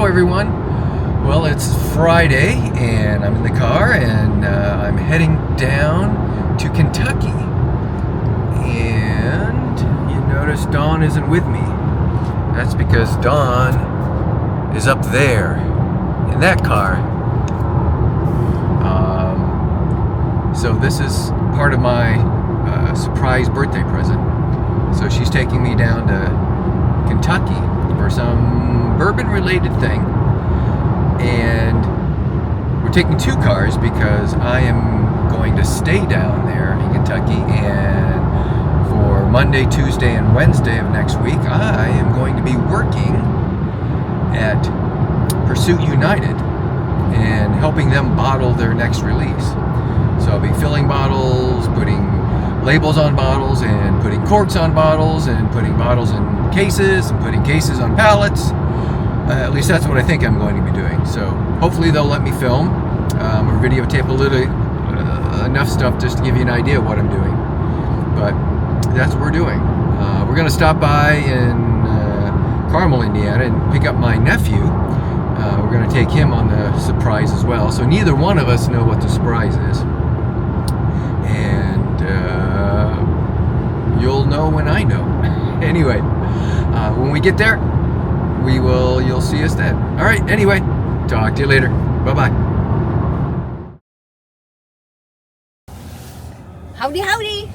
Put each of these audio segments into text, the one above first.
everyone. Well, it's Friday and I'm in the car and I'm heading down to Kentucky. And you notice Dawn isn't with me. That's because Dawn is up there in that car. So this is part of my surprise birthday present. So she's taking me down to Kentucky for some bourbon related thing. And we're taking two cars because I am going to stay down there in Kentucky, and for Monday, Tuesday, and Wednesday of next week I am going to be working at Pursuit United and helping them bottle their next release. So I'll be filling bottles, putting labels on bottles, and putting corks on bottles, and putting bottles in cases, and putting cases on pallets. At least that's what I think I'm going to be doing. So hopefully they'll let me film or videotape a little enough stuff just to give you an idea of what I'm doing. But that's what we're doing. We're going to stop by in Carmel, Indiana, and pick up my nephew. We're going to take him on the surprise as well. So neither one of us know what the surprise is. And you'll know when I know. Anyway, when we get there, you'll see us then. All right, anyway, talk to you later. Bye-bye. Howdy, howdy.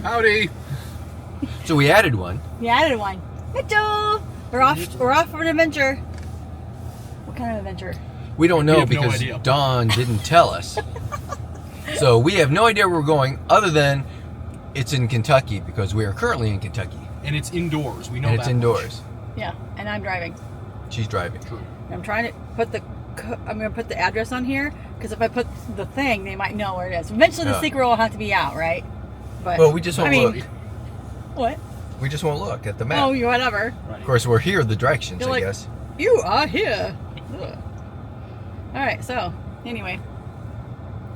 Howdy. So we added one. We added one. Mitchell. We're off for an adventure. What kind of adventure? We don't know because Dawn didn't tell us. So we have no idea where we're going other than it's in Kentucky because we are currently in Kentucky. And it's indoors. We know and that. It's indoors. Yeah, and I'm driving. She's driving. True. I'm trying to put I'm going to put the address on here because if I put the thing, they might know where it is. Eventually the secret will have to be out, right? But well, we just won't look. What? We just won't look at the map. Oh, whatever. Right. Of course, we're here, the directions, You're I like, guess. You are here. Ugh. All right, so, anyway.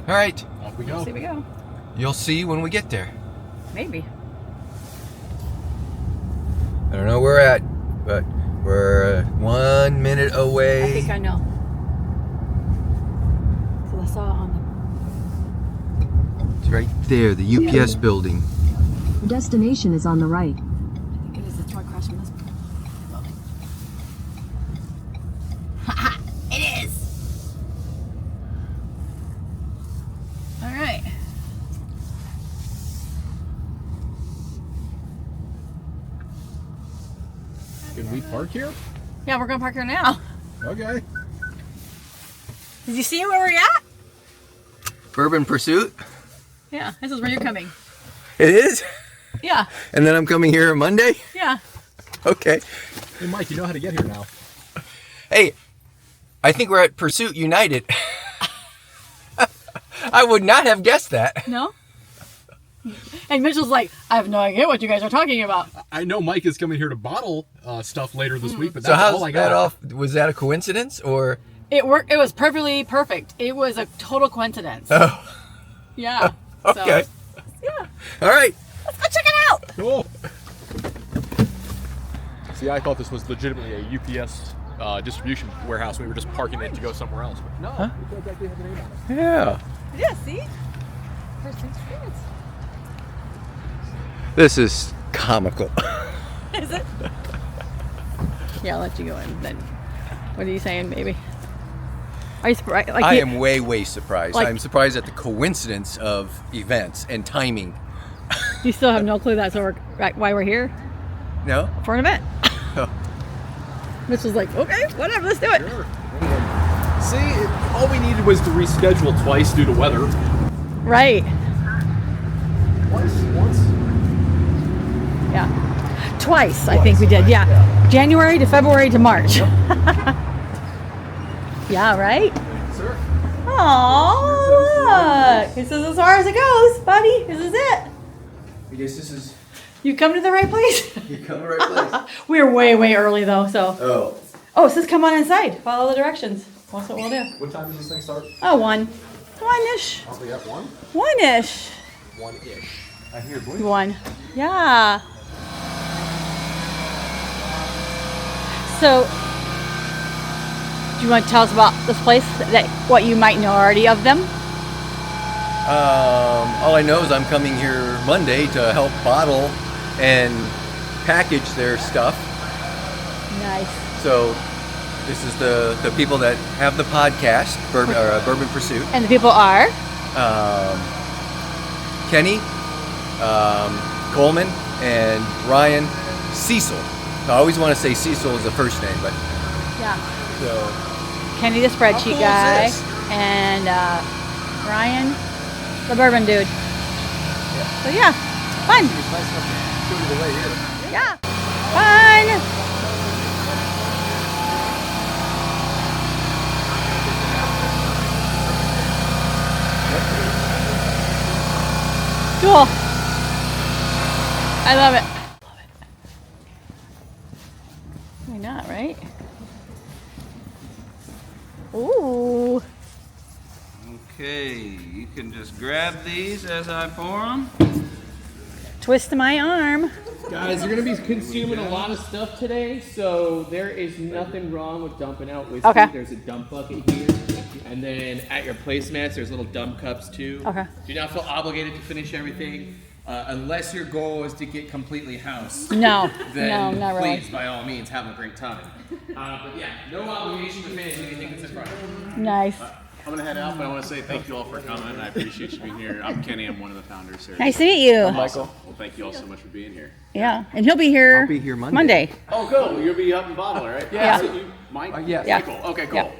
All right. Off we go. Here we go. You'll see when we get there. Maybe. I don't know where we're at, but we're 1 minute away. I think I know. So I saw on It's right there, the UPS building. The destination is on the right. I think it is. It's right across from this building. Ha! It is! All right. Can we park here? Yeah, we're going to park here now. Okay. Did you see where we're at? Bourbon Pursuit? Yeah, this is where you're coming. It is? Yeah. And then I'm coming here on Monday? Yeah. Okay. Hey, Mike, you know how to get here now. Hey, I think we're at Pursuit United. I would not have guessed that. No? And Mitchell's like, I have no idea what you guys are talking about. I know Mike is coming here to bottle stuff later this week, but So that's all I got. Was that a coincidence or? It worked. It was perfectly perfect. It was a total coincidence. Oh. Yeah. Okay. So, yeah. All right. Let's go check it out. Cool. See, I thought this was legitimately a UPS distribution warehouse. We were just parking it to go somewhere else. But no, it does actually have a name on it. Yeah. Yeah, see? First experience. This is comical. Is it? Yeah, I'll let you go in then. What are you saying, baby? Are you surprised? I am way surprised. Like- I'm surprised at the coincidence of events and timing. You still have no clue that's why we're here? No? For an event. Oh. Mitch was like, okay, whatever, let's do it. Sure. See, all we needed was to reschedule twice due to weather. Right. Once. Yeah. Twice, I think we did. Yeah. January to February to March. Yeah, right? Sir. Aww, look. This is as far as it goes, buddy. This is it. I guess this is. You come to the right place. You come to the right place. We're way early though, so. Oh. It says come on inside. Follow the directions. That's what we'll do. What time does this thing start? Oh, 1. 1-ish. Probably at 1? 1-ish. 1-ish. I hear boy. 1. Yeah. So, Do you want to tell us about this place, what you might know already of them? All I know is I'm coming here Monday to help bottle and package their stuff. Nice. So this is the people that have the podcast, Bourbon Pursuit. And the people are? Kenny, Coleman, and Ryan Cecil. I always want to say Cecil is the first name, but Yeah. so Kenny, the spreadsheet cool is guy, this? and Ryan, the bourbon dude. Yeah. So yeah, fun. it's nice enough to show you the way here. Yeah, fun. Cool. I love it. Why not, right? Ooh. Okay, you can just grab these as I pour them. Twist my arm. Guys, you're gonna be consuming a lot of stuff today, so there is nothing wrong with dumping out whiskey. Okay. There's a dump bucket here, and then at your placemats, there's little dump cups too. Okay. Do not feel obligated to finish everything, unless your goal is to get completely housed. No, Then no, not really. please, by all means, have a great time. But yeah, no obligation to finish anything that's in front of you. Nice. I'm gonna head out, but I want to say thank you all for coming. I appreciate you being here. I'm Kenny. I'm one of the founders here. Nice to meet you. Michael. Well, thank you all so much for being here. Yeah, and he'll be here. I'll be here Monday. Oh, cool. You'll be up in Bottle, right? Yeah. So you, Mike? Yes. Yeah. Michael. Okay, cool. Yeah.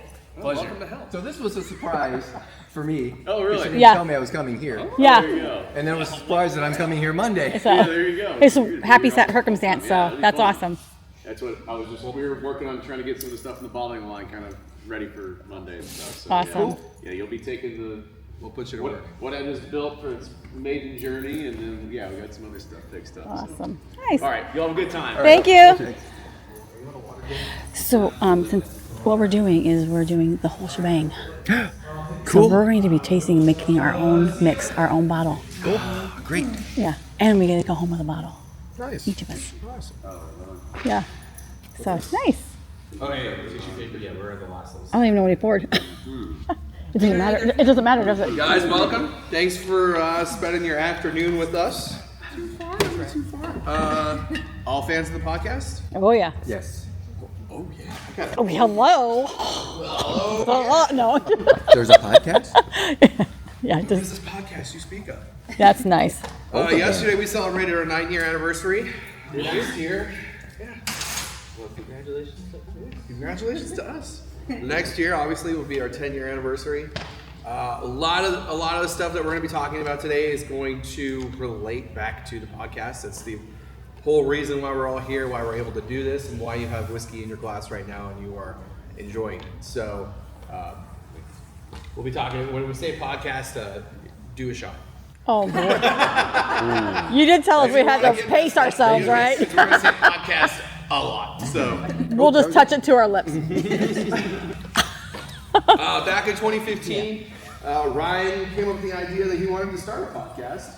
Pleasure. Welcome to hell. So this was a surprise for me. Oh, really? She didn't Yeah. tell me I was coming here. Yeah. There you go. And then I was surprised that I'm coming here Monday. It's Yeah, a, there you go. it's a You're happy awesome. circumstance, Yeah, so it'll be that's fun. awesome. That's what I was just. We were working on trying to get some of the stuff in the bottling line kind of ready for Monday and stuff. So, Awesome. Yeah, you'll be taking the. We'll put you to What, work. what Ed has built for its maiden journey, and then yeah, we got some other stuff fixed up. So. Awesome. Nice. All right, you all have a good time. Thank you. Okay. So, since what we're doing is we're doing the whole shebang. Cool. So we're going to be tasting and making our own mix, our own bottle. Great. Yeah. And we get to go home with a bottle, Nice. each of us. Yeah. So nice. Okay, tissue paper. Yeah, we're at the last one. I don't even know what he poured. It doesn't matter. It doesn't matter, does it? Guys, welcome. Thanks for spending your afternoon with us. All fans of the podcast? Oh yeah. Yes. Oh, hello. Hello. No. There's a podcast? Yeah. What is this podcast you speak of? That's nice. Yesterday we celebrated our 9-year anniversary. Next year, yeah. Well, congratulations to us. Next year, obviously, will be our 10-year anniversary. A lot of the stuff that we're going to be talking about today is going to relate back to the podcast. That's the whole reason why we're all here, why we're able to do this, and why you have whiskey in your glass right now and you are enjoying it. So we'll be talking, when we say podcast, do a shot. Oh boy. You did tell us we had to pace ourselves, right? We're going to say podcast a lot. So We'll just touch it to our lips. back in 2015, Ryan came up with the idea that he wanted to start a podcast.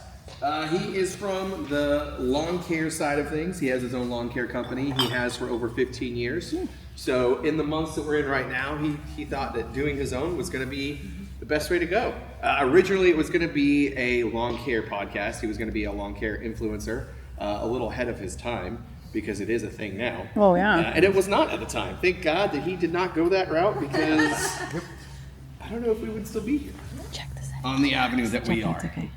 He is from the lawn care side of things. He has his own lawn care company. He has for over 15 years. So in the months that we're in right now, he thought that doing his own was going to be the best way to go. Originally, it was going to be a lawn care podcast. He was going to be a lawn care influencer, a little ahead of his time, because it is a thing now. Oh, yeah. And it was not at the time. Thank God that he did not go that route, because I don't know if we would still be here Check this out. on the avenue that we It's are. okay.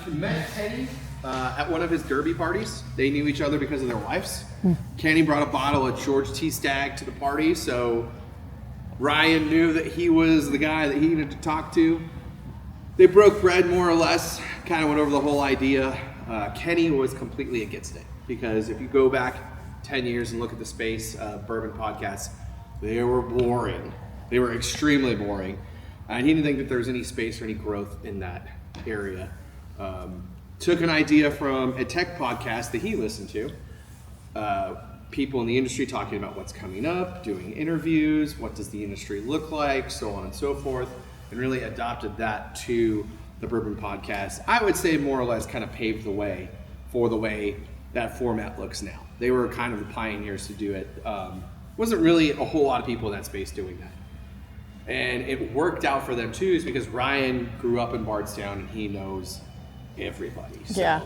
Met Kenny at one of his derby parties. They knew each other because of their wives. Kenny brought a bottle of George T. Stagg to the party, so Ryan knew that he was the guy that he needed to talk to. They broke bread more or less, kind of went over the whole idea. Kenny was completely against it, because if you go back 10 years and look at the space of bourbon podcasts, they were boring. They were extremely boring. And he didn't think that there was any space or any growth in that area. Took an idea from a tech podcast that he listened to. People in the industry talking about what's coming up, doing interviews, what does the industry look like, so on and so forth, and really adopted that to the Bourbon podcast. I would say more or less kind of paved the way for the way that format looks now. They were kind of the pioneers to do it. wasn't really a whole lot of people in that space doing that. And it worked out for them too, is because Ryan grew up in Bardstown and he knows everybody. So Yeah.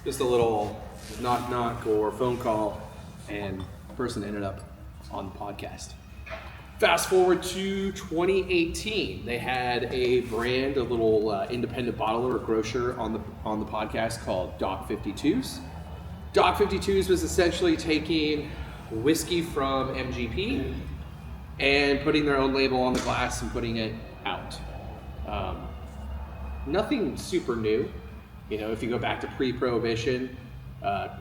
just a little knock or phone call, and the person ended up on the podcast. Fast forward to 2018, they had a brand, a little independent bottler or grocer on the podcast called Doc 52s. Doc 52s was essentially taking whiskey from MGP and putting their own label on the glass and putting it out. Nothing super new. You know, if you go back to pre-Prohibition,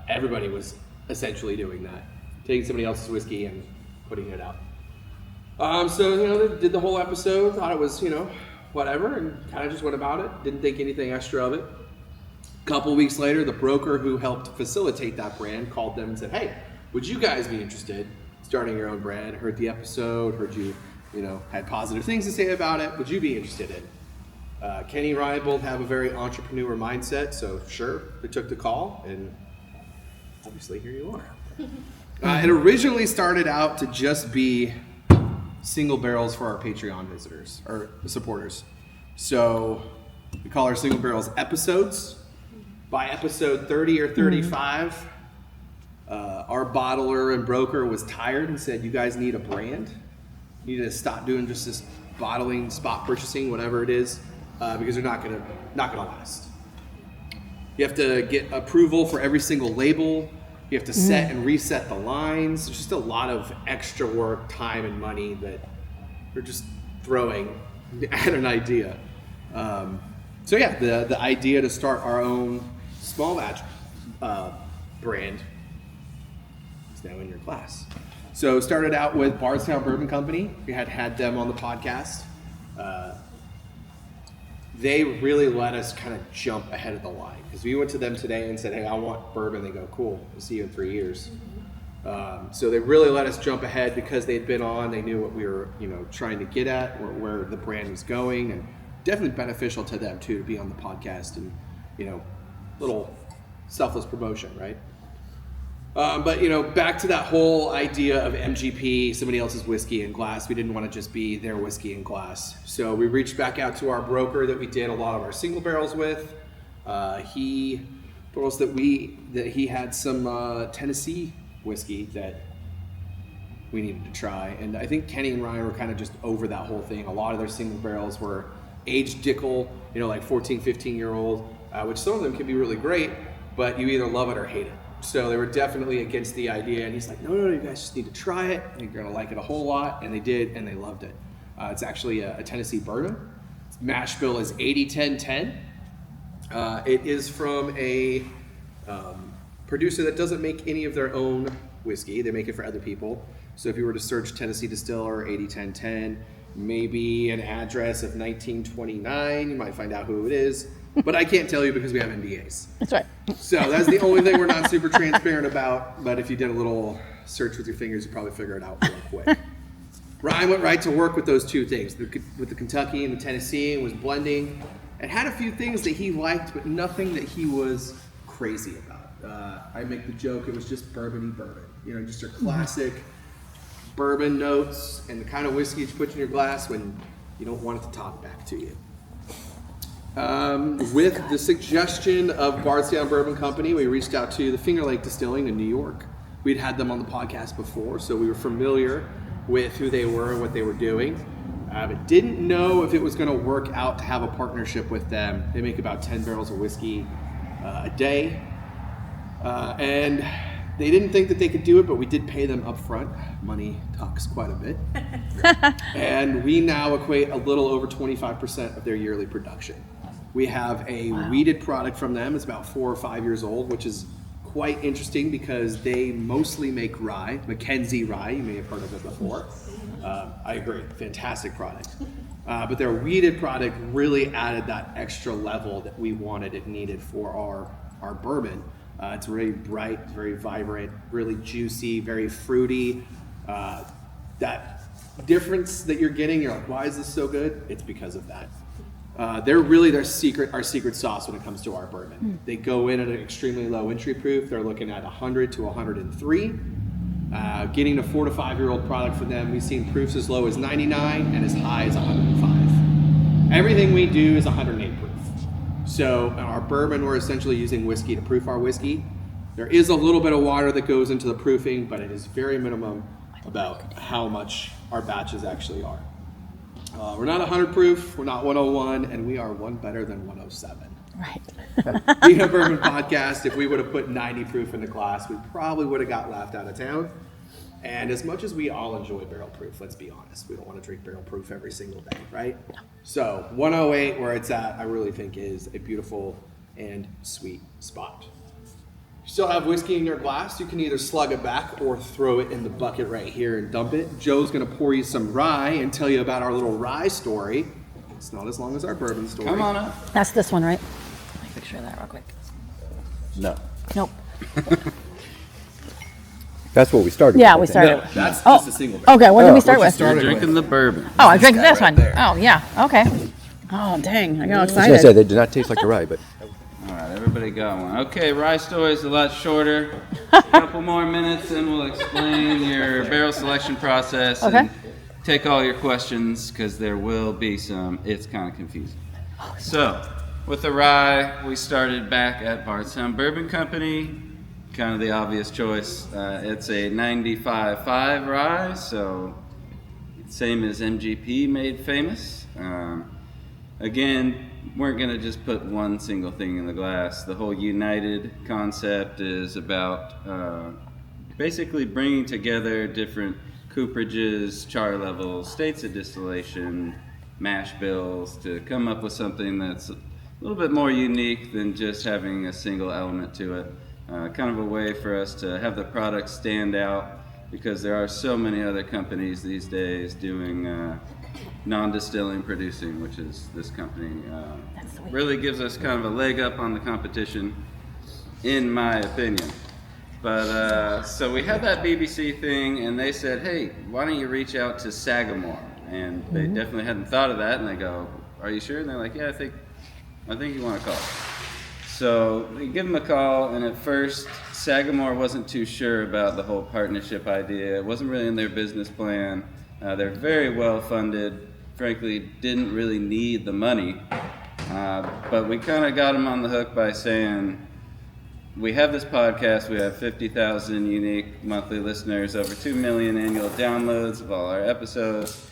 everybody was essentially doing that, taking somebody else's whiskey and putting it out. So, you know, they did the whole episode, thought it was, you know, whatever, and kind of just went about it. Didn't think anything extra of it. A couple weeks later, the broker who helped facilitate that brand called them and said, hey, would you guys be interested in starting your own brand? Heard the episode, heard you know, had positive things to say about it. Would you be interested in? Kenny and Ryan both have a very entrepreneur mindset, so sure, they took the call, and obviously here you are. It originally started out to just be single barrels for our Patreon visitors or supporters. So we call our single barrels episodes. By episode 30 or 35, our bottler and broker was tired and said, you guys need a brand. You need to stop doing just this bottling, spot purchasing, whatever it is, because they're not gonna last. You have to get approval for every single label. You have to set and reset the lines. There's just a lot of extra work, time, and money that they're just throwing at an idea. So yeah, the idea to start our own small batch brand is now in your class. So started out with Bardstown Bourbon Company. We had them on the podcast. They really let us kind of jump ahead of the line, because we went to them today and said, hey, I want bourbon. They go, cool, we'll see you in 3 years. So they really let us jump ahead because they'd been on, they knew what we were, you know, trying to get at, or where the brand was going, and definitely beneficial to them too to be on the podcast and, you know, little selfless promotion, right? But, you know, back to that whole idea of MGP, somebody else's whiskey in glass. We didn't want to just be their whiskey in glass. So we reached back out to our broker that we did a lot of our single barrels with. He told us that he had some Tennessee whiskey that we needed to try. And I think Kenny and Ryan were kind of just over that whole thing. A lot of their single barrels were aged Dickel, you know, like 14, 15-year-old, which some of them can be really great, but you either love it or hate it. So they were definitely against the idea, and he's like, no, you guys just need to try it, and you're gonna like it a whole lot, and they did, and they loved it. It's actually a Tennessee bourbon. Its mash bill is 80-10-10. It is from a producer that doesn't make any of their own whiskey. They make it for other people. So if you were to search Tennessee Distiller 80-10-10, maybe an address of 1929, you might find out who it is. But I can't tell you because we have NDAs. That's right. So that's the only thing we're not super transparent about. But if you did a little search with your fingers, you'd probably figure it out real quick. Ryan went right to work with those two things, with the Kentucky and the Tennessee, and was blending. And had a few things that he liked, but nothing that he was crazy about. I make the joke, it was just bourbon-y bourbon. You know, just your classic bourbon notes and the kind of whiskey you put in your glass when you don't want it to talk back to you. With the suggestion of Bardstown Bourbon Company, we reached out to the Finger Lake Distilling in New York. We'd had them on the podcast before, so we were familiar with who they were and what they were doing. But didn't know if it was going to work out to have a partnership with them. They make about 10 barrels of whiskey a day. And they didn't think that they could do it, but we did pay them up front. Money talks quite a bit. And we now equate a little over 25% of their yearly production. We have a weeded product from them. It's about 4 or 5 years old, which is quite interesting because they mostly make rye, Mackenzie rye. You may have heard of it before. I agree, fantastic product. But their weeded product really added that extra level that we wanted and needed for our bourbon. It's very bright, very vibrant, really juicy, very fruity. That difference that you're getting, you're like, why is this so good? It's because of that. They're really our secret sauce when it comes to our bourbon. They go in at an extremely low entry proof. They're looking at 100 to 103. Getting a 4 to 5 year old product for them, we've seen proofs as low as 99 and as high as 105. Everything we do is 108 proof. So our bourbon, we're essentially using whiskey to proof our whiskey. There is a little bit of water that goes into the proofing, but it is very minimum about how much our batches actually are. We're not 100 proof, we're not 101, and we are one better than 107. Right. Being a bourbon podcast, if we would have put 90 proof in the glass, we probably would have got laughed out of town. And as much as we all enjoy barrel proof, let's be honest, we don't want to drink barrel proof every single day, right? So 108, where it's at, I really think is a beautiful and sweet spot. You still have whiskey in your glass. You can either slug it back or throw it in the bucket right here and dump it. Joe's going to pour you some rye and tell you about our little rye story. It's not as long as our bourbon story. Come on up. That's this one, right? Let me picture that real quick. No. Nope. That's what we started Yeah, with. we started. No, that's just a single barrel. Okay, what did we start with? You're drinking the bourbon. Oh, I drank this one. there. Oh, yeah. Okay. Oh, dang. I got I was excited. going to say, they do not taste like the rye, but All right, everybody got one. Okay, rye story is a lot shorter. A couple more minutes and we'll explain your barrel selection process. Okay. And take all your questions because there will be some. It's kind of confusing. So, with the rye, we started back at Bardstown Bourbon Company. Kind of the obvious choice. It's a 95.5 rye, so same as MGP made famous. Again, weren't going to just put one single thing in the glass. The whole United concept is about basically bringing together different cooperages, char levels, states of distillation, mash bills to come up with something that's a little bit more unique than just having a single element to it. Kind of a way for us to have the product stand out because there are so many other companies these days doing non-distilling producing, which is this company. Really gives us kind of a leg up on the competition, in my opinion. But so we had that BBC thing, and they said, "Hey, why don't you reach out to Sagamore?" And they definitely hadn't thought of that, and they go, "Are you sure?" And they're like, "Yeah, I think you want to call." So we give them a call, and at first, Sagamore wasn't too sure about the whole partnership idea. It wasn't really in their business plan. They're very well funded. Frankly, didn't really need the money. But we kind of got them on the hook by saying, we have this podcast, we have 50,000 unique monthly listeners, over 2 million annual downloads of all our episodes.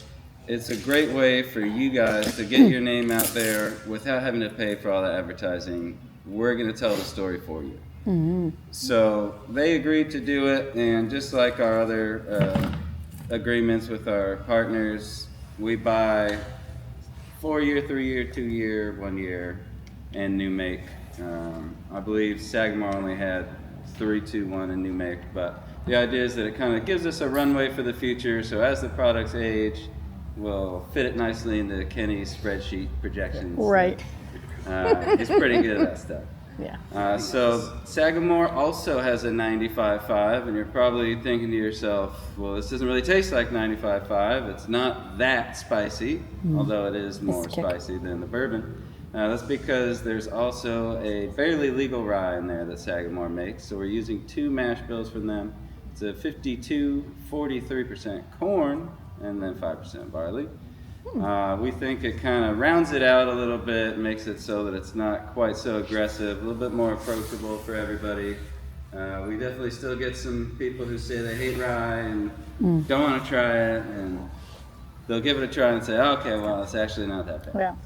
It's a great way for you guys to get your name out there without having to pay for all the advertising. We're going to tell the story for you. Mm-hmm. So they agreed to do it, and just like our other agreements with our partners, we buy 4-year, 3-year, 2-year, 1 year, and new make. I believe Sagamore only had 3-2-1 in new make, but the idea is that it kind of gives us a runway for the future, so as the products age, we'll fit it nicely into Kenny's spreadsheet projections. Right. He's pretty good at that stuff. Yeah. So Sagamore also has a 95.5, and you're probably thinking to yourself, well, this doesn't really taste like 95.5. It's not that spicy, although it is more spicy than the bourbon. That's because there's also a barely legal rye in there that Sagamore makes. So we're using 2 mash bills from them. It's a 52-43% corn and then 5% barley. We think it kind of rounds it out a little bit, makes it so that it's not quite so aggressive, a little bit more approachable for everybody. We definitely still get some people who say they hate rye and don't want to try it, and they'll give it a try and say, okay, well, it's actually not that bad.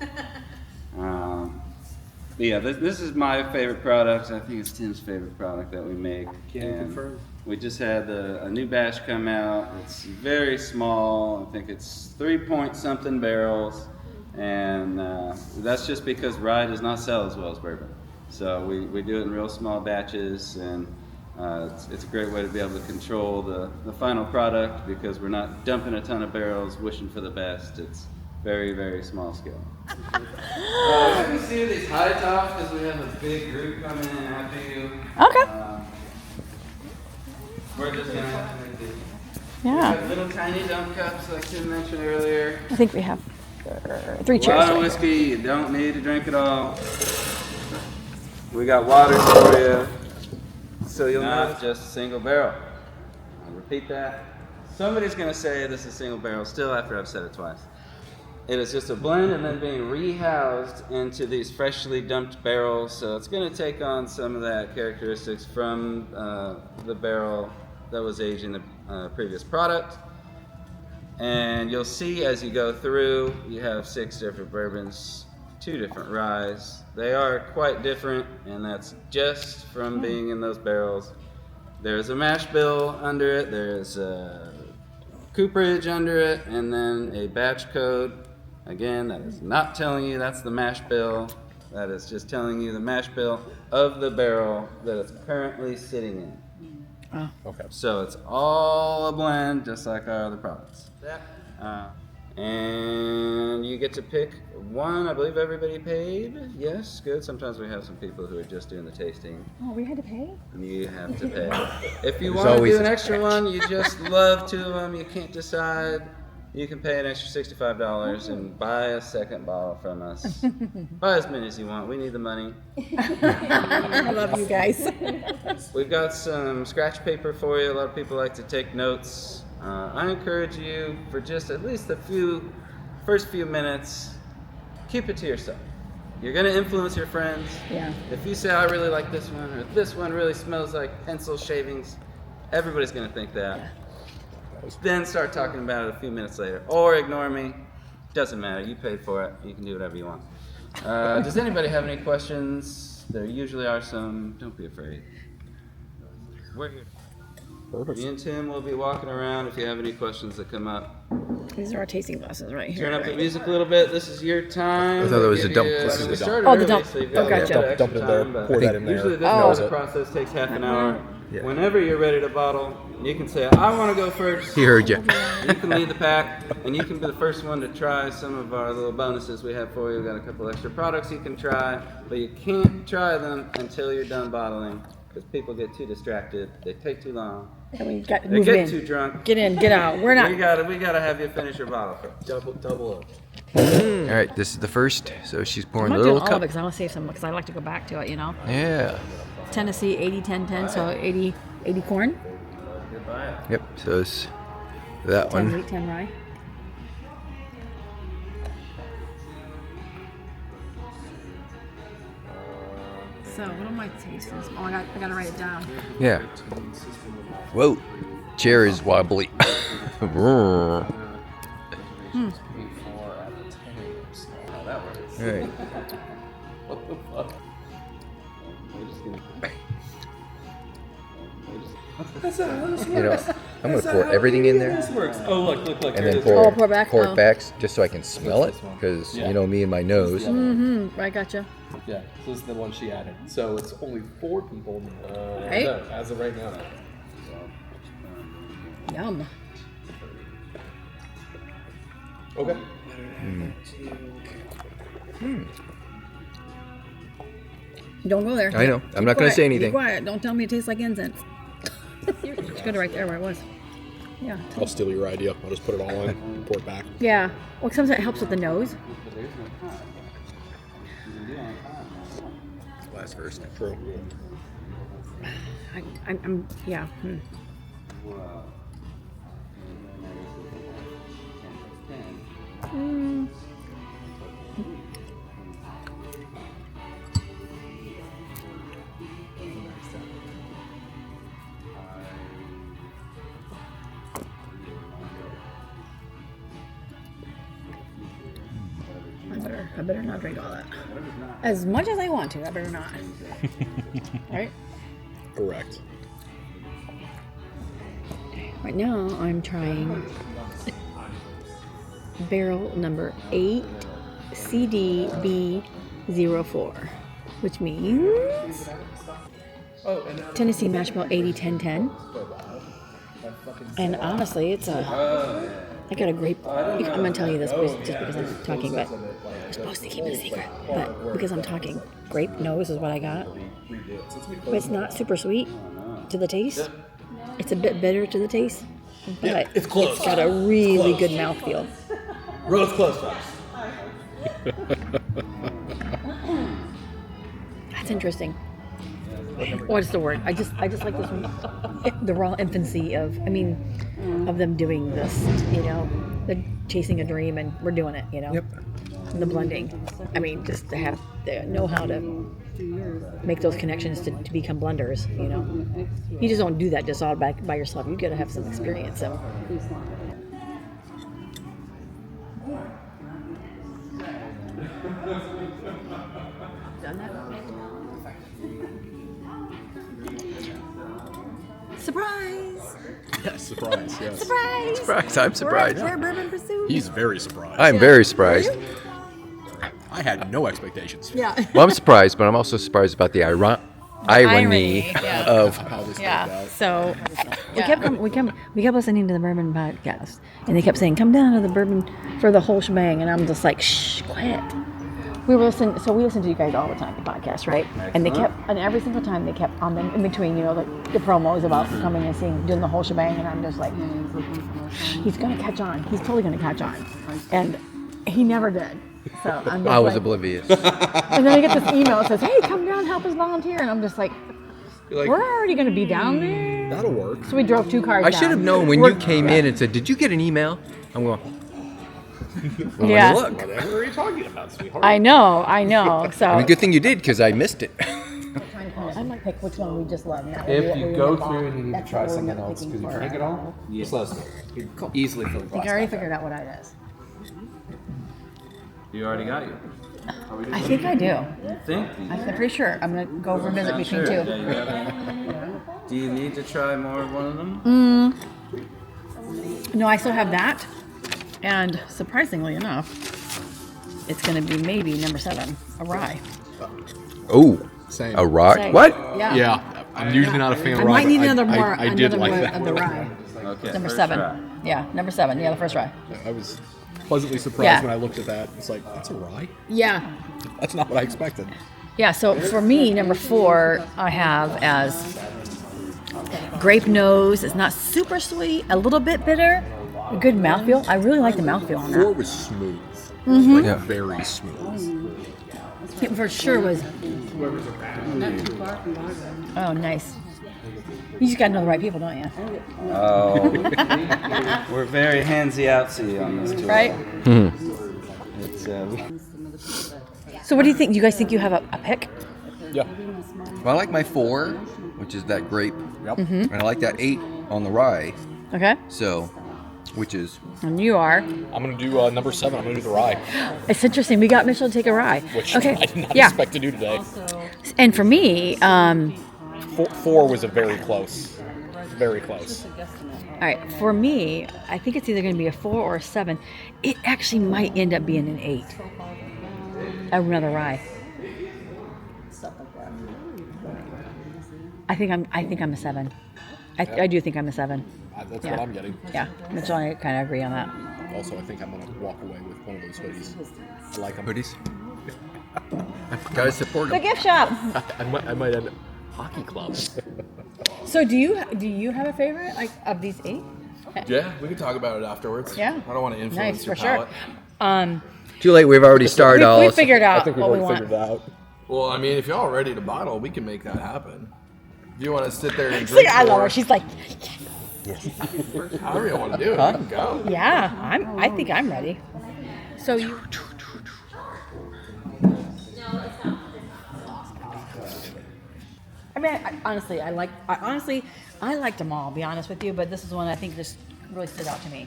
Yeah. This is my favorite product. I think it's Tim's favorite product that we make. Can confirm. We just had a new batch come out. It's very small. I think it's 3-point-something barrels, and that's just because rye does not sell as well as bourbon. So we do it in real small batches, and it's a great way to be able to control the final product because we're not dumping a ton of barrels wishing for the best. It's very, very small scale. Let me see these high tops because we have a big group coming in after you. Okay. We're just gonna have to make these. Yeah. We have little tiny dump cups like Tim mentioned earlier. I think we have 3 A chairs. lot of whiskey, you don't need to drink it all. We got water for you, so you'll not just single barrel. I'll repeat that. Somebody's going to say this is single barrel still after I've said it twice. It is just a blend and then being rehoused into these freshly dumped barrels. So it's going to take on some of that characteristics from the barrel that was aged in the previous product. And you'll see as you go through, you have 6 different bourbons, 2 different ryes. They are quite different, and that's just from being in those barrels. There's a mash bill under it, there's a cooperage under it, and then a batch code. Again, that is not telling you that's the mash bill. That is just telling you the mash bill of the barrel that it's currently sitting in. Oh. Okay. So it's all a blend, just like our other products. And you get to pick one. I believe everybody paid. Yes, good. Sometimes we have some people who are just doing the tasting. Oh, we had to pay? You have to pay. If you There's want to always do an a extra one, you just love 2 of them, you can't decide, you can pay an extra $65 and buy a second bottle from us. Buy as many as you want. We need the money. I love you guys. We've got some scratch paper for you. A lot of people like to take notes. I encourage you for just at least the first few minutes, keep it to yourself. You're going to influence your friends. Yeah. If you say, I really like this one, or this one really smells like pencil shavings, everybody's going to think that. Yeah. Then start talking about it a few minutes later. Or ignore me. Doesn't matter. You paid for it. You can do whatever you want. Does anybody have any questions? There usually are some. Don't be afraid. We're here. Perfect. Me and Tim will be walking around if you have any questions that come up. These are our tasting glasses right here. Turn up the right? music a little bit. This is your time. I thought that was Give the dump. you- This is we the started dump. Oh, the early, dump. so you've got Oh, a gotcha. little bit Dump it in extra there, time, but pour that in there. Usually this Oh. part of the process takes half an hour. Yeah. Whenever you're ready to bottle, you can say, I want to go first. He heard you. You can lead the pack, and you can be the first one to try some of our little bonuses we have for you. We've got a couple extra products you can try, but you can't try them until you're done bottling, because people get too distracted. They take too long. And we got They move get in. too drunk. Get in, get out. We're not. We gotta have you finish your bottle first. Double up. All right, this is the first. So she's I'm pouring not a doing little all of cup. it because I want to save some because I like to go back to it, you know. Yeah. Tennessee 80-10-10, so 80 corn, Yep. So it's that 10 one. wheat, 10 rye. So what am I tasting? Oh, I gotta write it down. Yeah. Whoa. Chair is wobbly. All right. You know, I'm gonna pour everything in there Oh, look. and then pour back? pour Oh. it back just so I can smell it because you know me and my nose. I gotcha. Yeah, so this is the one she added. So it's only 4 people Right? no, as of right now. Yum. Okay. Don't go there. I know. I'm not gonna quiet. say anything. Be quiet. Don't tell me it tastes like incense. Just go to right there where it was. Yeah. I'll steal your idea. I'll just put it all in, pour it back. Yeah. Well, sometimes it helps with the nose. Last first. True. I'm yeah. I better not drink all that. As much as I want to, I better not. Right? Correct. Right now, I'm trying barrel number 8 CDB04, which means Tennessee Mash Bill 80-10-10. And honestly, it's a. I got a grape. I'm gonna tell you this just because I'm talking, but we're supposed to keep it a secret. But because I'm talking, grape nose is what I got. But it's not super sweet to the taste. It's a bit bitter to the taste, but it's close. It's got a really good mouthfeel. Rose close, folks. That's interesting. what's the word? I just like this one, the raw infancy of them doing this. You know, they're chasing a dream and we're doing it. You know. Yep. And the blending. I mean, just to have to know how to make those connections to become blenders. You know, you just don't do that just all by yourself. You got to have some experience. So. Surprise! Yes, surprise. Yes. Surprise! Surprise! I'm surprised. We're Bourbon Pursuit. He's very surprised. I'm very surprised. I had no expectations. Yeah. Well, I'm surprised, but I'm also surprised about the irony yeah. of. How this Yeah. worked out. So we kept listening to the Bourbon podcast, and they kept saying, "Come down to the Bourbon for the whole shebang," and I'm just like, "Shh, quiet." We listen to you guys all the time, the podcast, right? And they kept, and every single time they kept on them in between, you know, the promos about coming and doing the whole shebang, and I'm just like, he's gonna catch on. He's totally gonna catch on, and he never did. So I'm just I was like, oblivious. And then I get this email that says, "Hey, come down, help us volunteer," and I'm just like, we're already gonna be down there. That'll work. So we drove 2 cars. I should have known when you came in and said, "Did you get an email?" I'm going. Yeah. Look. Whatever are you talking about, sweetheart? I know. So I mean, good thing you did because I missed it. I might pick which one we just love. Now. If you go through and you need to try something else because you drank it all, just let us know. You can easily fill the I think glass I already back figured out what it is. You already got you. I think I do. Think? I'm pretty sure. I'm gonna go over visit Not between sure. two. Yeah, you gotta- Do you need to try more of one of them? No, I still have that, and surprisingly enough, it's gonna be maybe number 7, a rye. Oh, Same. a rock? Same. What? Yeah, I'm usually not a fan I of rye. might need but another more. I did another like more that. of the rye. Okay. Number first 7. try. Yeah, number 7. Yeah, the first rye. I was pleasantly surprised Yeah. when I looked at that. It's like, that's a rye? Yeah. That's not what I expected. Yeah, so for me, number 4, I have as grape nose. It's not super sweet, a little bit bitter, a good mouthfeel. I really like the mouthfeel on 4 that. was smooth. Mm-hmm. Like, very smooth. It for sure was. Oh, nice. You just got to know the right people, don't you? Oh, we're very handsy-outsy on this tour. Right? It's, So what do you think? Do you guys think you have a pick? Yeah. Well, I like my 4, which is that grape. Yep. And I like that 8 on the rye. Okay. So, which is And you are. I'm going to do number 7. I'm going to do the rye, It's interesting. We got Mitchell to take a rye. which Okay. I did not Yeah. expect to do today. And for me, all 4 was a very close. Very close. right, for me, I think it's either going to be a 4 or a 7. It actually might end up being an 8. Another rye. I think I'm a 7. I do think I'm a 7. That's Yeah. what I'm getting. Yeah, Mitchell and I kind of agree on that. Also, I think I'm going to walk away with one of those hoodies. I like them. hoodies. Gotta support The them. gift shop. I might end hockey club. So do you have a favorite like of these 8? Yeah, we can talk about it afterwards. Yeah. I don't want to influence Nice your for sure. palate. Too late. We've already started all. We figured I out think we've what we already want. figured it out. Well, I mean, if y'all are ready to bottle, we can make that happen. If you want to sit there and See, drink I love more, her. She's like, however you want to do it, you can go. yeah, I think I'm ready. So you. I mean, I liked them all. Be honest with you, but this is one I think just really stood out to me.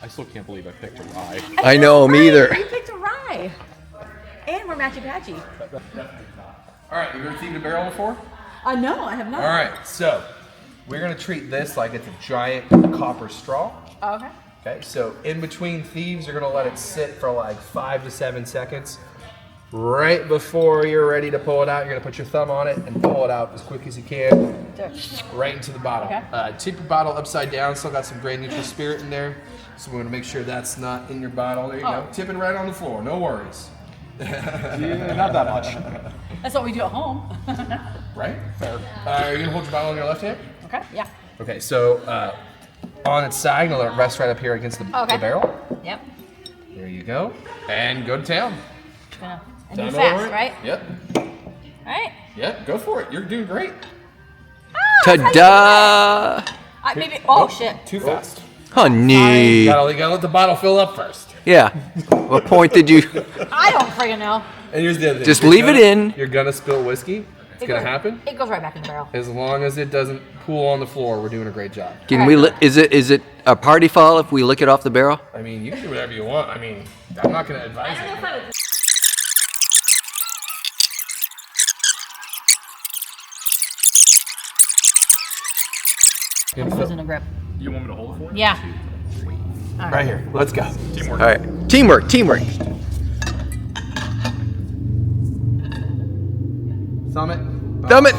I still can't believe I picked a rye. I know, me either. You picked a rye, and we're matchy patchy. All right, you ever received a barrel before? No, I have not. All right, so we're gonna treat this like it's a giant copper straw. Okay. Okay, so in between thieves, you're gonna let it sit for like 5 to 7 seconds. Right before you're ready to pull it out, you're gonna put your thumb on it and pull it out as quick as you can, right into the bottle. Okay. Tip your bottle upside down, still got some gray neutral spirit in there. So we wanna make sure that's not in your bottle. There you go. Tip it right on the floor, no worries. Yeah, not that much. That's what we do at home. Right? Fair. Are you gonna hold your bottle in your left hand? Okay. Yeah. Okay, so on its side, you'll let it rest right up here against the barrel. Yep. There you go. And go to town. And Time move over fast, it. right? Yep. All right. Yep, go for it. You're doing great. Ta-da! Maybe. Oh shit. Too fast. Honey. You gotta let the bottle fill up first. Yeah. What point did you... I don't friggin' know. And here's the other thing. Just You're leave it gonna- in. You're gonna spill whiskey. It's gonna happen. It goes right back in the barrel. As long as it doesn't pool on the floor, we're doing a great job. Can we... Is it a party foul if we lick it off the barrel? I mean, you can do whatever you want. I mean, I'm not gonna advise it. It wasn't a grip. You want me to hold it for you? Yeah. Right here. Let's go. Teamwork. All right. Teamwork. Summit. Thumb it.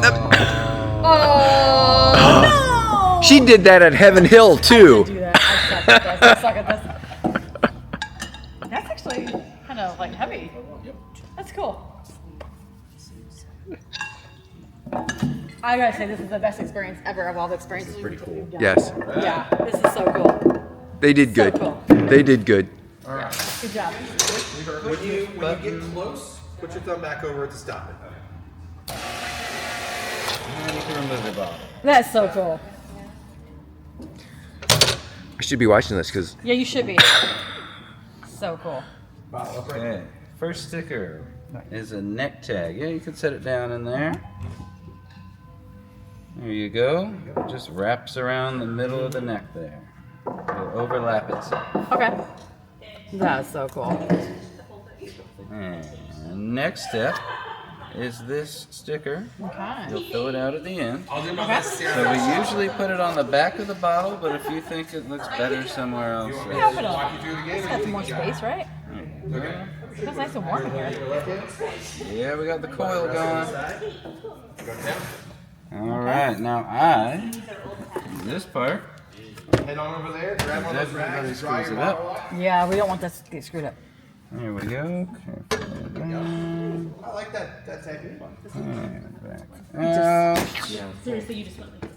Oh, She did that at Heaven Hill, too. do that. I suck at this. That's actually kind of like heavy. That's cool. I gotta say, this is the best experience ever of all the experiences. Pretty cool. Yes. Yeah, this is so cool. They did good. cool. They did good. Good job. When you get close, put your thumb back over it to stop it. And you can remove the bottle. That's so cool. I should be watching this because... Yeah, you should be. So cool. Okay. First sticker is a neck tag. Yeah, you can set it down in there. There you go. Just wraps around the middle of the neck there. It'll overlap itself. Okay. That's so cool. And next step is this sticker. Okay. You'll fill it out at the end. Okay. So we usually put it on the back of the bottle, but if you think it looks better somewhere else, Yeah, put it on. It's got some more space, right? Feels nice and warm in here. yeah, we got the coil going. All right, now this part, Head on over there, grab one of those everybody rags, dry screws your it bottle up. off. Yeah, we don't want this to get screwed up. There we go. Carefully down, I like that technique. and back out. Seriously, you just want this.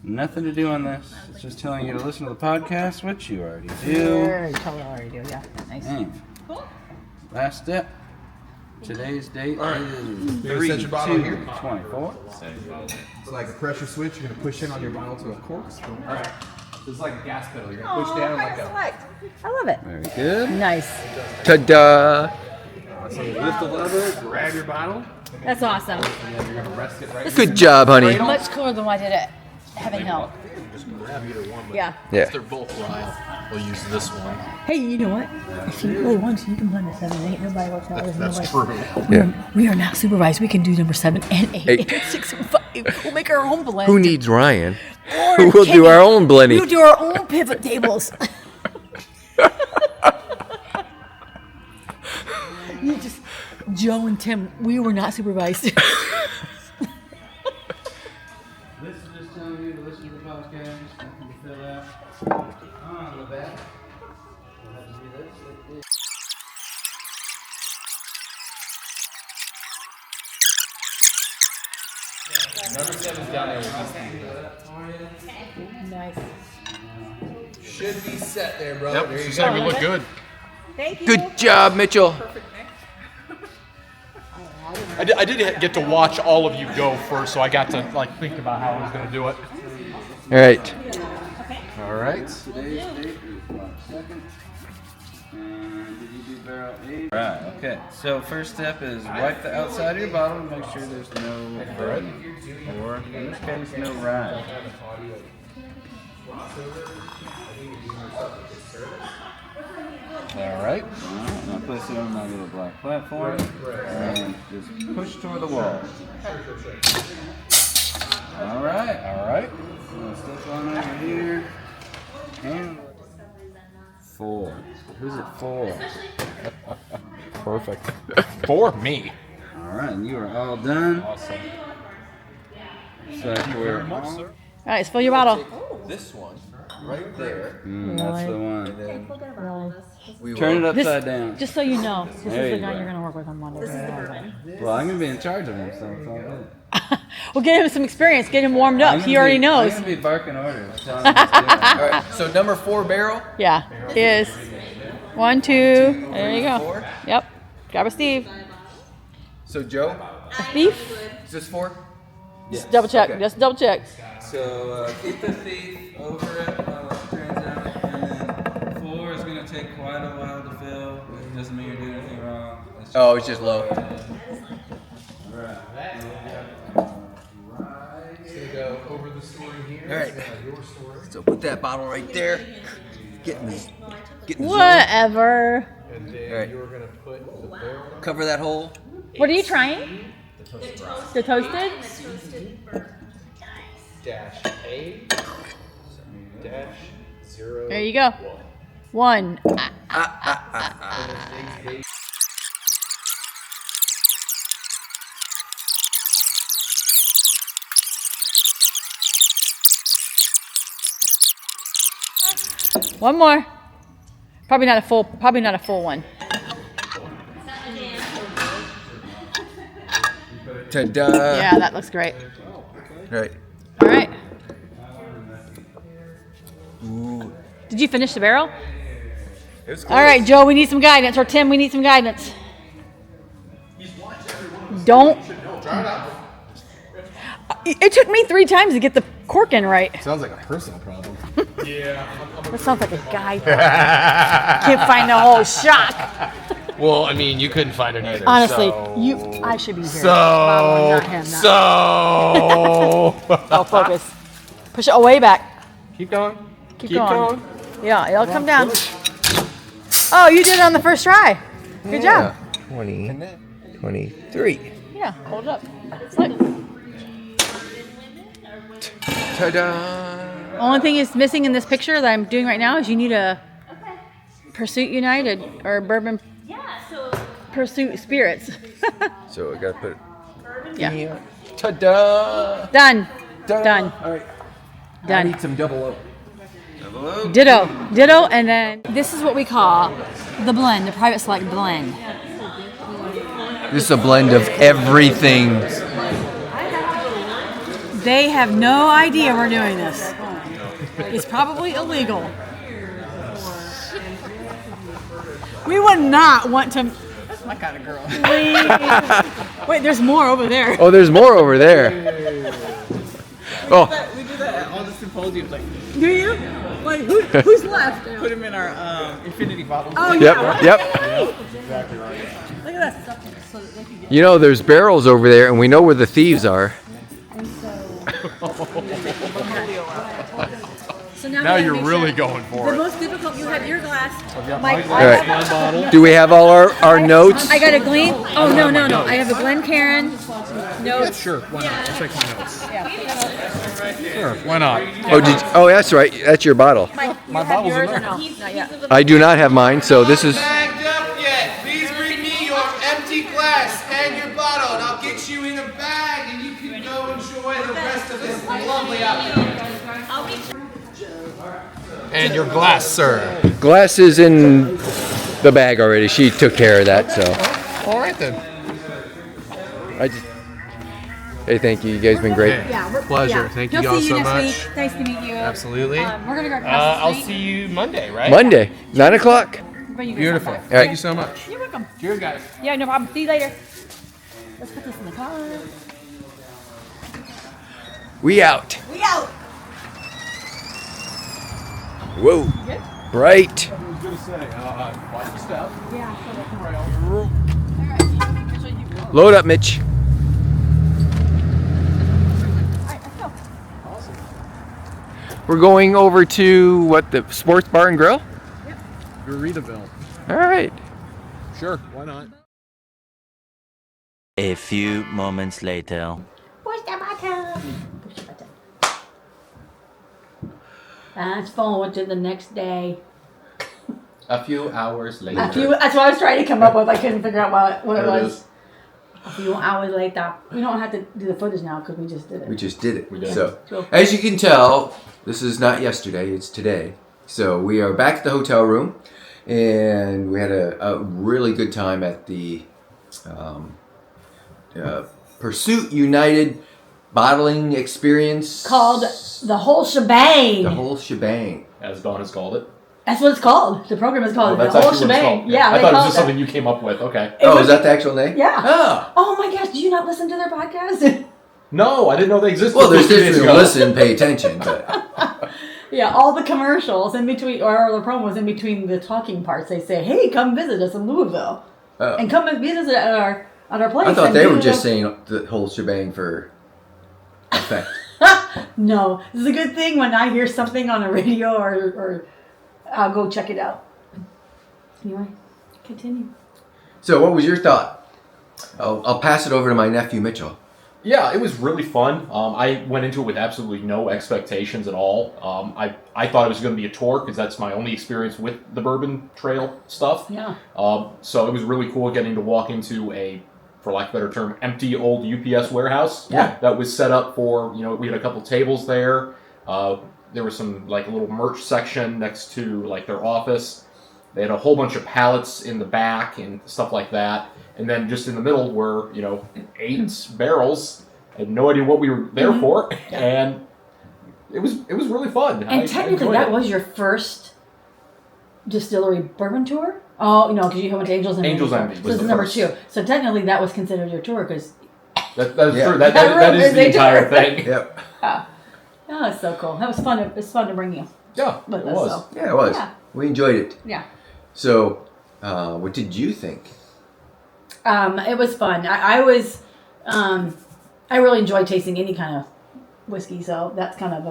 Nothing to do on this. It's just telling you to listen to the podcast, which you already do. Sure, you totally already do, yeah. Nice. And last step. Today's date is You're gonna set your bottle here? 3/2/24. It's like a pressure switch. You're gonna push in on your bottle to a cork. All right. So it's like a gas pedal. You're gonna push down and let go. I love it. Very good. Nice. Ta-da! So you lift the lever, grab your bottle, That's awesome. and then you're gonna rest it right. Good job, honey. Much cooler than what I did at Heaven Hill. Yeah. Yeah. They're both rye. We'll use this one. Hey, you know what? If you really want to, you can blend the 7 and 8. Nobody will tell us. That's true. Yeah. We are not supervised. We can do number 7 and 8 Eight. and 6 and 5. We'll make our own blend. Who needs Ryan? Or We'll do our own blending. We'll do our own pivot tables. You just, Joe and Tim, we were not supervised. This is just telling you to listen to the podcast. Nothing to fill out. On the back. We'll have to do this like this. Number 7's down there. Nice. Should be set there, brother. Yep, There she you said go. we look good. Thank you. Good job, Mitchell. I did get to watch all of you go first, so I got to think about how I was going to do it. All right. All right. Today's date is March 2nd. And did you do barrel 8? Right, okay. So first step is wipe the outside of your bottle and make sure there's no red. Or, in this case, no rye. All right. Alright, now place it on that little black platform and just push toward the wall. Alright. All right. Now step on over here. And 4. Who's it for? Perfect. For me. Alright, and you are all done. Awesome. So we're all... All right, spill your bottle. This one, right there. That's the one. We Turn it will- upside down. Just so you know, this There is the you guy go. you're going to work with on Monday. Well, I'm going to be in charge of him, so it's all good. We'll get him some experience, get him warmed I'm up. gonna He already be- knows. I'm going to be barking orders. Telling him what to do. All right. So number 4 barrel. Yeah, is 1, 2. There you go. 4. Yep. Grab a Steve. So Joe, Beef? Is this 4? Just double check. Okay. Just double check. So keep the thief over it while it turns out, and then 4 is gonna take quite a while to fill. It doesn't mean you're doing anything wrong. Oh, it's just low. Go over the story here. All right. So put that bottle right there. Getting the Whatever. And then All right. you're gonna put the barrel cover that hole. What are you trying? The toasted? dash A dash 0. There you go. 1. One more. Probably not a full one. Ta-da. Yeah, that looks great. Right. All right. Ooh. Did you finish the barrel? It was All right, Joe, we need some guidance. Or Tim, we need some guidance. Don't. It took me 3 times to get the cork in right. Sounds like a personal problem. That sounds like a guy. Can't find the whole shock. Well, I mean, you couldn't find it either. Honestly, so... I should be here. Not him. So. Oh, focus. Push it way back. Keep going. Keep going. Yeah, it'll come down. Oh, you did it on the first try. Good job. 20, 23. Yeah, hold it up. Look. Ta-da. Only thing is missing in this picture that I'm doing right now is you need a Pursuit United or Bourbon Pursuit Spirits. So I gotta put it. Yeah. Ta-da. Done. Ta-da. Done. All right. I Done. need some double O. Ditto, and then this is what we call the blend, the private select blend. This is a blend of everything. They have no idea we're doing this. It's probably illegal. We would not want to. That's my kind of girl. Wait, there's more over there. Oh, there's more over there. Oh. We do that at all the symposiums. Like, Do you? Like, who's left? put them in our infinity bottles. Oh, yeah. Yep. Exactly right. Look at that. You know, there's barrels over there, and we know where the thieves are. So Now we you're gotta make really sure. going for The it. most difficult, you have your glass. All right. Do we have all our notes? I got a Glen. Oh, no. I have a Glencairn. Notes. Sure, why not? I'll take my notes. Sure, why not? Oh, that's right. That's your bottle. My bottle's in yours there. or no? Not yet. I do not have mine, so this is. Bagged up yet? Please bring me your empty glass and your bottle, and I'll get you in a bag, and you can go enjoy the rest of this lovely afternoon. And your glass, sir. Glass is in the bag already. She took care of that, so. All right then. Hey, thank you. You guys have been great. Pleasure. Thank you He'll all see you so next much. week. Nice to meet you. Absolutely. We're gonna go across I'll the street. see you Monday, right? Monday, 9 o'clock. Bring you guys Beautiful. back. Thank you so much. You're welcome. Cheers, guys. Yeah, no problem. See you later. Let's put this in the car. We out. We out. Whoa. Bright. I was gonna say, watch the step. Load up, Mitch. We're going over to what, the Sports Bar and Grill? Burritoville. All right. Sure, why not? A few moments later. Push the button. Push the button. Fast forward to the next day. A few hours later. That's what I was trying to come up with. I couldn't figure out what it was. A few hours later. We don't have to do the footage now because we just did it. We just did it. did. So, Cool. as you can tell, this is not yesterday, it's today. So, we are back at the hotel room, and we had a really good time at the Pursuit United bottling experience. Called the Whole Shebang. The Whole Shebang. As Dawn has called it. That's what it's called. The program is called That's the Whole actually what it's Shebang. called. Yeah, I they thought it call was just that. something you came up with. Okay. Oh, is that the actual name? Yeah. Oh. My gosh, do you not listen to their podcast? No, I didn't know they existed. Well, there's 2 days different ago. listen, pay attention, but Yeah, all the commercials in between, or the promos in between the talking parts, they say, "Hey, come visit us in Louisville, and come and visit us at our place." I thought and they do were just the-" saying the whole shebang for effect. No, this is a good thing when I hear something on the radio, or I'll go check it out. Anyway, continue. So, what was your thought? I'll pass it over to my nephew Mitchell. Yeah, it was really fun. I went into it with absolutely no expectations at all. I thought it was going to be a tour because that's my only experience with the Bourbon Trail stuff. Yeah. So it was really cool getting to walk into a, for lack of a better term, empty old UPS warehouse. Yeah. That was set up for, we had a couple tables there. There was some like a little merch section next to like their office. They had a whole bunch of pallets in the back and stuff like that. And then just in the middle were, 8 barrels. I had no idea what we were there for. And it was really fun. And technically, that was your first distillery bourbon tour? Oh, no, because you went to Angels and Angels Envy. Envy So was this is the number first. 2. So technically, that was considered your tour because... That's Yeah. true. That is the entire thing. Yep. Oh, it's so cool. That was fun. It was fun to bring you. Yeah, with it us, was. so. Yeah, it was. Yeah. We enjoyed it. Yeah. So, what did you think? It was fun. I really enjoyed tasting any kind of whiskey, so that's kind of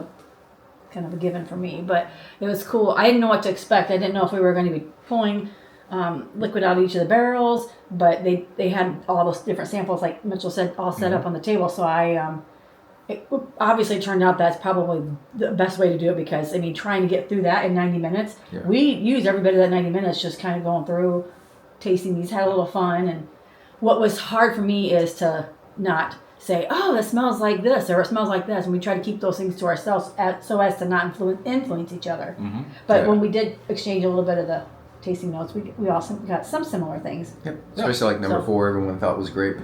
a given for me. But it was cool. I didn't know what to expect. I didn't know if we were going to be pulling liquid out of each of the barrels, but they had all those different samples, like Mitchell said, all set up on the table. So it obviously turned out that's probably the best way to do it because, trying to get through that in 90 minutes, we used every bit of that 90 minutes just kind of going through, tasting these, had a little fun. And what was hard for me is to not say, oh, that smells like this or it smells like this. And we try to keep those things to ourselves so as to not influence each other. Mm-hmm. But when we did exchange a little bit of the tasting notes, we also got some similar things. Yep. Especially like number 4, everyone thought was grape.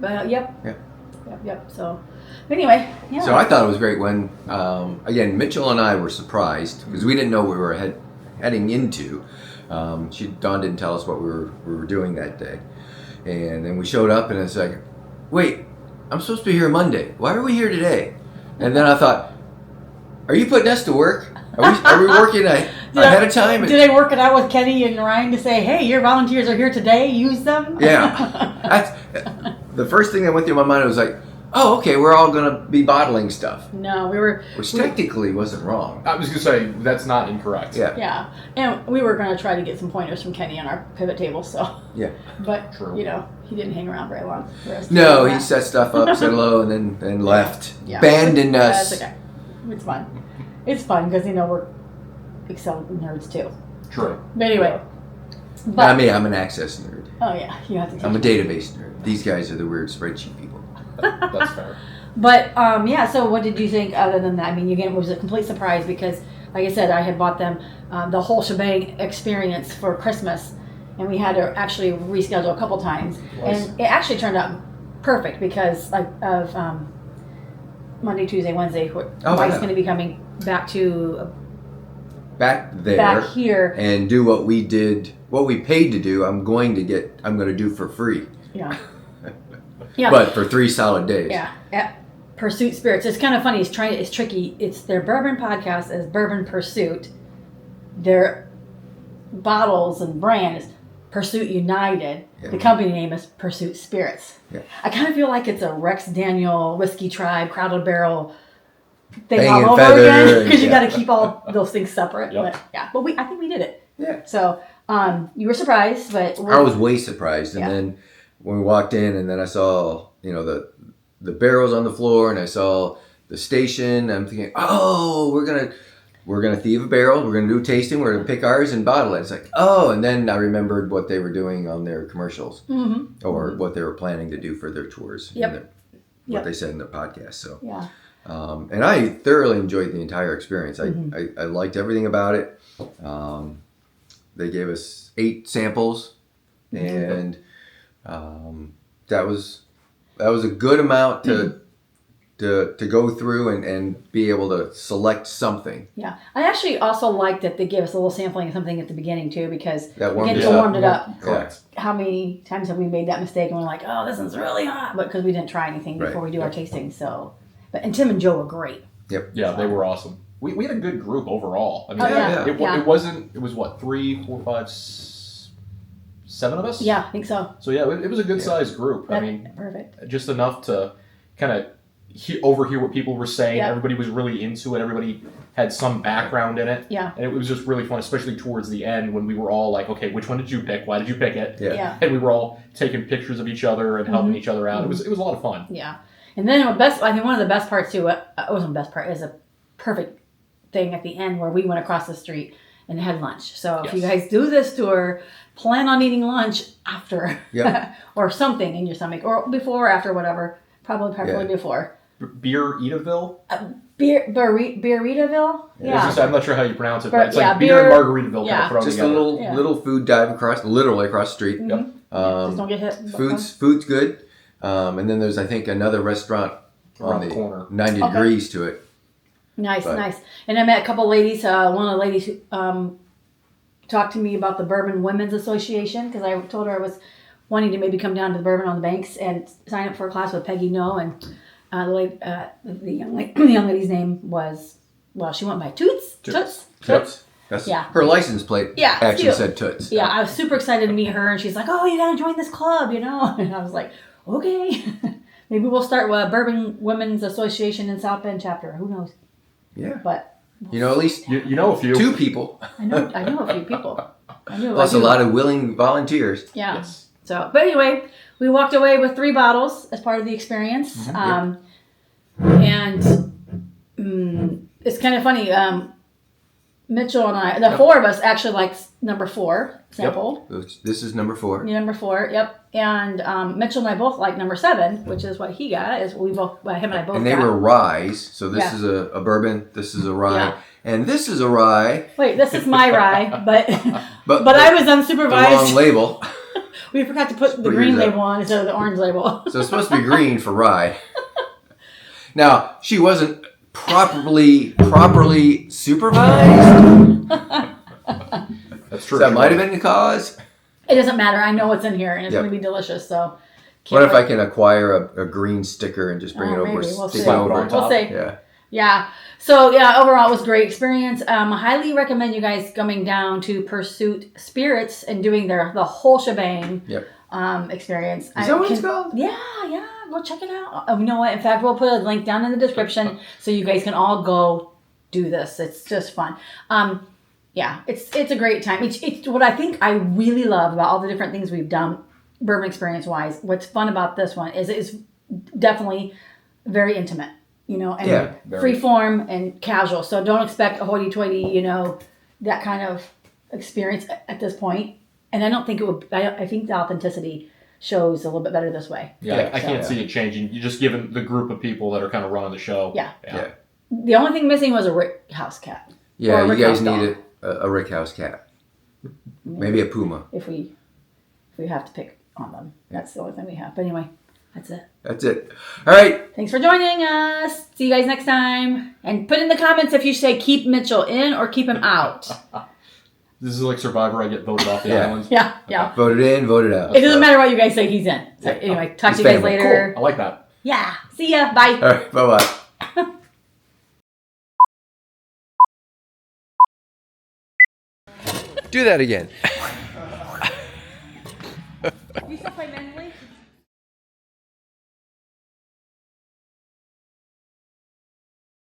Yep. Yep. So anyway, yeah. So I thought it was great when, again, Mitchell and I were surprised because we didn't know what we were heading into. Dawn didn't tell us what we were doing that day. And then we showed up and it's like, wait, I'm supposed to be here Monday. Why are we here today? And then I thought, are you putting us to work? Are we working ahead of time? Did I work it out with Kenny and Ryan to say, hey, your volunteers are here today, use them? Yeah. That's the first thing that went through my mind was like, oh, okay, we're all going to be bottling stuff. No, Which technically wasn't wrong. I was going to say, that's not incorrect. Yeah. Yeah, and we were going to try to get some pointers from Kenny on our pivot table, so. Yeah. But, True. He didn't hang around very long. For us to No, do he that. set stuff up, said hello, and then left. Yeah. Abandoned us. That's okay. It's fun. It's fun because, we're Excel nerds too. True. But anyway. Yeah. But, I'm an access nerd. Oh, yeah, you have to teach I'm a me. database nerd. These guys are the weird spreadsheet people. That's fair. But so what did you think other than that? Again, it was a complete surprise because, like I said, I had bought them the Whole Shebang experience for Christmas, and we had to actually reschedule a couple times. Nice. And it actually turned out perfect because of Monday, Tuesday, Wednesday, Mike's going to be coming back Back there. back here. And do what we paid to do. I'm going to do for free. Yeah. Yeah. But for 3 solid days. Yeah. At Pursuit Spirits. It's kind of funny. It's tricky. It's their bourbon podcast is Bourbon Pursuit. Their bottles and brand is Pursuit United. Yeah. The company name is Pursuit Spirits. Yeah. I kind of feel like it's a Rex Daniel Whiskey Tribe Crowded Barrel thing Hanging all over feather again because you yeah. got to keep all those things separate. Yep. But yeah, but I think we did it. Yeah. So you were surprised, but I was way surprised. And Yeah. then when we walked in and then I saw, the barrels on the floor and I saw the station, I'm thinking, oh, we're gonna thieve a barrel, we're gonna do a tasting, we're gonna pick ours and bottle it. It's like, oh, and then I remembered what they were doing on their commercials or what they were planning to do for their tours. Yep. What they said in their podcast. So yeah. and I thoroughly enjoyed the entire experience. I liked everything about it. They gave us 8 samples, and that was a good amount to to go through and be able to select something. Yeah, I actually also like that they give us a little sampling of something at the beginning too, because That we get warmed to warmed it up. Correct. How many times have we made that mistake and we're like, oh, this one's really hot, but because we didn't try anything before Right. we do our tasting. So, and Tim and Joe were great. Yep. Yeah, they were awesome. We had a good group overall. I mean, Oh, yeah. Yeah. it was what, 3, 4, 5, 7 of us? Yeah, I think so. So yeah, it was a good sized group. I mean, Perfect. just enough to kind of overhear what people were saying. Yeah. Everybody was really into it. Everybody had some background in it. Yeah. And it was just really fun, especially towards the end when we were all like, okay, which one did you pick? Why did you pick it? Yeah. And we were all taking pictures of each other and helping each other out. It was a lot of fun. Yeah. And then I think one of the best parts too, it wasn't the best part, is a perfect thing at the end where we went across the street and had lunch. So if you Yes. guys do this tour, plan on eating lunch after Yep. or something in your stomach, or before or after, whatever. Preferably before. Beer Eataville? Beeritaville? Yeah. I'm not sure how you pronounce it, But, but it's yeah, like beer and beer- Margaritaville kind yeah. of thrown Just a together. little food dive literally across the street. Yep. Just don't get hit. Food's good. And then there's, I think, another restaurant Around on the corner. 90 degrees to it. Nice, But- nice. And I met a couple ladies. One of the ladies who talked to me about the Bourbon Women's Association, because I told her I was wanting to maybe come down to the Bourbon on the Banks and sign up for a class with Peggy No. And the young lady's name was, well, she went by Toots. Toots. That's, Yeah. Her license plate Yeah, actually cute. said Toots. Yeah, I was super excited to meet her, and she's like, "Oh, you gotta join this club, you know." And I was like, "Okay, maybe we'll start with Bourbon Women's Association in South Bend chapter. Who knows?" Yeah. But You know, at least You know a few. 2 people. I know a few people. Plus a lot of willing volunteers. Yeah. Yes. So, but anyway, we walked away with 3 bottles as part of the experience, and it's kind of funny. Mitchell and I, the 4 of us, actually liked number 4 sample. This is number 4. Number 4, yep. And Mitchell and I both like number 7, which is what he got. Is we both, him and I both. And they got. were ryes. So this Yeah. is a bourbon. This is a rye. Yeah. And this is a rye. Wait, this is my rye, but But I was the unsupervised. wrong label. We forgot to put the Screw green yours up. label on instead of the orange label. So it's supposed to be green for rye. Now, she wasn't properly supervised. That's true. So that might have been the cause. It doesn't matter. I know what's in here, and it's Yep. going to be delicious. So, What if I can acquire a green sticker and just bring it over, maybe. We'll stick see. it over? We'll see. Yeah. Yeah. So yeah, overall it was a great experience. I highly recommend you guys coming down to Pursuit Spirits and doing the whole shebang Yep. experience. Is that what it's called? Yeah. Go check it out. You know what? In fact, we'll put a link down in the description so you guys can all go do this. It's just fun. Yeah, it's a great time. It's what I think I really love about all the different things we've done, bourbon experience wise. What's fun about this one is it's definitely very intimate, you know, and Yeah, free form and casual. So don't expect a hoity-toity, you know, that kind of experience at this point. And I don't think it would. I think the authenticity shows a little bit better this way. Yeah, I can't see it changing. You're just given the group of people that are kind of running the show. Yeah. Yeah. The only thing missing was a Rick House cat. Yeah, Or a you Rick guys House dog. need a Rick House cat. Maybe a puma. If we have to pick on them. That's the only thing we have. But anyway, that's it. That's it. All right. Thanks for joining us. See you guys next time. And put in the comments if you say keep Mitchell in or keep him out. This is like Survivor. I get voted off the Yeah. island. Yeah. Voted in, voted out. It doesn't matter what you guys say, he's in. So anyway, talk to you guys family. later. Cool. I like that. Yeah. See ya. Bye. All right. Bye-bye. Do that again. You still play men